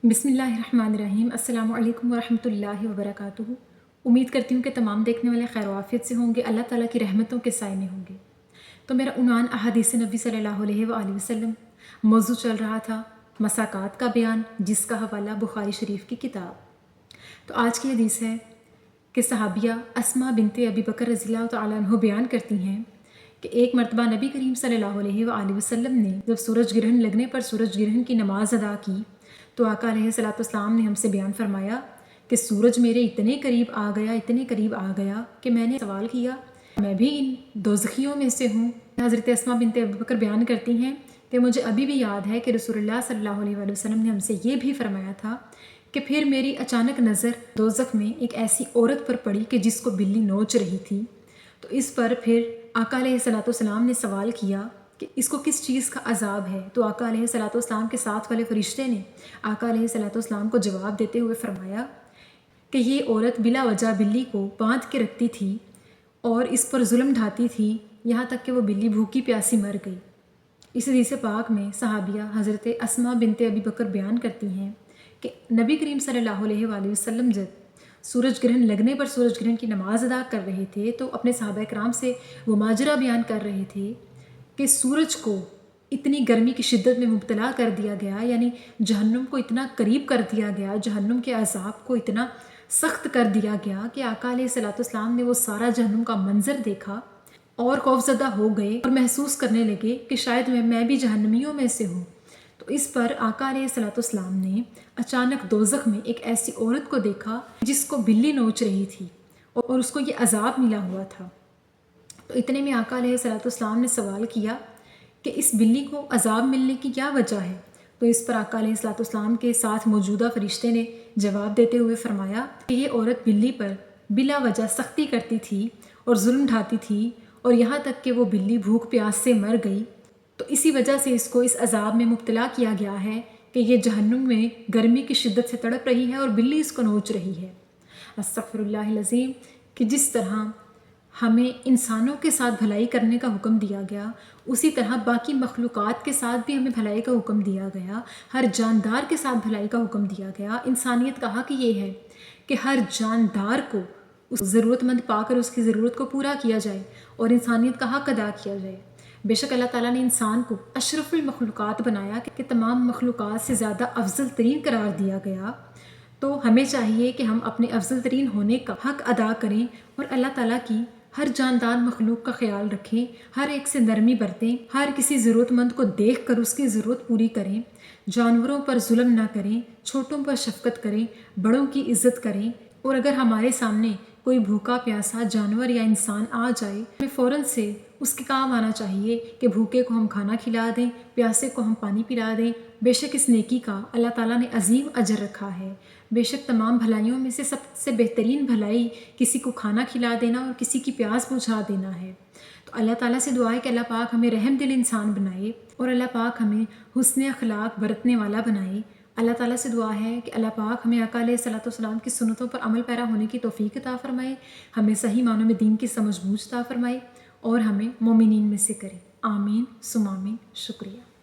بسم اللہ الرحمن الرحیم۔ السلام علیکم ورحمۃ اللہ وبرکاتہ۔ امید کرتی ہوں کہ تمام دیکھنے والے خیر و عافیت سے ہوں گے، اللہ تعالیٰ کی رحمتوں کے سائے میں ہوں گے۔ تو میرا عنوان احادیث نبی صلی اللہ علیہ وآلہ وسلم، موضوع چل رہا تھا مساکات کا بیان، جس کا حوالہ بخاری شریف کی کتاب۔ تو آج کی حدیث ہے کہ صحابیہ اسماء بنت ابی بکر رضی اللہ تعالیٰ عنہ بیان کرتی ہیں کہ ایک مرتبہ نبی کریم صلی اللہ علیہ وآلہ وسلم نے جب سورج گرہن لگنے پر سورج گرہن کی نماز ادا کی تو آقا علیہ الصلوۃ والسلام نے ہم سے بیان فرمایا کہ سورج میرے اتنے قریب آ گیا کہ میں نے سوال کیا میں بھی ان دوزخیوں میں سے ہوں۔ حضرت اسماء بنت ابی بکر بیان کرتی ہیں کہ مجھے ابھی بھی یاد ہے کہ رسول اللہ صلی اللہ علیہ وآلہ وسلم نے ہم سے یہ بھی فرمایا تھا کہ پھر میری اچانک نظر دوزخ میں ایک ایسی عورت پر پڑی کہ جس کو بلی نوچ رہی تھی۔ تو اس پر پھر آقا علیہ الصلوۃ والسلام نے سوال کیا کہ اس کو کس چیز کا عذاب ہے، تو آقا علیہ الصلوۃ والسلام کے ساتھ والے فرشتے نے آقا علیہ الصلوۃ والسلام کو جواب دیتے ہوئے فرمایا کہ یہ عورت بلا وجہ بلی کو باندھ کے رکھتی تھی اور اس پر ظلم ڈھاتی تھی، یہاں تک کہ وہ بلی بھوکی پیاسی مر گئی۔ اس حدیث پاک میں صحابیہ حضرت اسماء بنت ابی بکر بیان کرتی ہیں کہ نبی کریم صلی اللہ علیہ وآلہ وسلم جب سورج گرہن لگنے پر سورج گرہن کی نماز ادا کر رہے تھے تو اپنے صحابہ کرام سے وہ ماجرا بیان کر رہے تھے کہ سورج کو اتنی گرمی کی شدت میں مبتلا کر دیا گیا، یعنی جہنم کو اتنا قریب کر دیا گیا، جہنم کے عذاب کو اتنا سخت کر دیا گیا کہ آقا علیہ الصلوۃ والسلام نے وہ سارا جہنم کا منظر دیکھا اور خوفزدہ ہو گئے اور محسوس کرنے لگے کہ شاید میں بھی جہنمیوں میں سے ہوں۔ تو اس پر آقا علیہ الصلوۃ والسلام نے اچانک دوزخ میں ایک ایسی عورت کو دیکھا جس کو بلی نوچ رہی تھی اور اس کو یہ عذاب ملا ہوا تھا۔ تو اتنے میں آقا علیہ الصلوۃ والسلام نے سوال کیا کہ اس بلی کو عذاب ملنے کی کیا وجہ ہے؟ تو اس پر آقا علیہ الصلوۃ والسلام کے ساتھ موجودہ فرشتے نے جواب دیتے ہوئے فرمایا کہ یہ عورت بلی پر بلا وجہ سختی کرتی تھی اور ظلم ڈھاتی تھی اور یہاں تک کہ وہ بلی بھوک پیاس سے مر گئی، تو اسی وجہ سے اس کو اس عذاب میں مبتلا کیا گیا ہے کہ یہ جہنم میں گرمی کی شدت سے تڑپ رہی ہے اور بلی اس کو نوچ رہی ہے۔ استغفر اللہ العظیم۔ کہ جس طرح ہمیں انسانوں کے ساتھ بھلائی کرنے کا حکم دیا گیا، اسی طرح باقی مخلوقات کے ساتھ بھی ہمیں بھلائی کا حکم دیا گیا، ہر جاندار کے ساتھ بھلائی کا حکم دیا گیا۔ انسانیت کا حق یہ ہے کہ ہر جاندار کو اس ضرورت مند پا کر اس کی ضرورت کو پورا کیا جائے اور انسانیت کا حق ادا کیا جائے۔ بے شک اللہ تعالیٰ نے انسان کو اشرف المخلوقات بنایا کہ تمام مخلوقات سے زیادہ افضل ترین قرار دیا گیا، تو ہمیں چاہیے کہ ہم اپنے افضل ترین ہونے کا حق ادا کریں اور اللہ تعالیٰ کی ہر جاندار مخلوق کا خیال رکھیں، ہر ایک سے نرمی برتیں، ہر کسی ضرورت مند کو دیکھ کر اس کی ضرورت پوری کریں، جانوروں پر ظلم نہ کریں، چھوٹوں پر شفقت کریں، بڑوں کی عزت کریں، اور اگر ہمارے سامنے کوئی بھوکا پیاسا جانور یا انسان آ جائے ہمیں فوراً سے اس کے کام آنا چاہیے کہ بھوکے کو ہم کھانا کھلا دیں، پیاسے کو ہم پانی پلا دیں۔ بے شک اس نیکی کا اللہ تعالیٰ نے عظیم اجر رکھا ہے۔ بے شک تمام بھلائیوں میں سے سب سے بہترین بھلائی کسی کو کھانا کھلا دینا اور کسی کی پیاس بجھا دینا ہے۔ تو اللہ تعالیٰ سے دعا ہے کہ اللہ پاک ہمیں رحم دل انسان بنائے اور اللہ پاک ہمیں حسن اخلاق برتنے والا بنائے۔ اللہ تعالیٰ سے دعا ہے کہ اللہ پاک ہمیں آقا علیہ الصلوۃ والسلام کی سنتوں پر عمل پیرا ہونے کی توفیق عطا فرمائے، ہمیں صحیح معنوں میں دین کی سمجھ بوجھ عطا فرمائے اور ہمیں مومنین میں سے کرے۔ آمین ثم آمین۔ شکریہ۔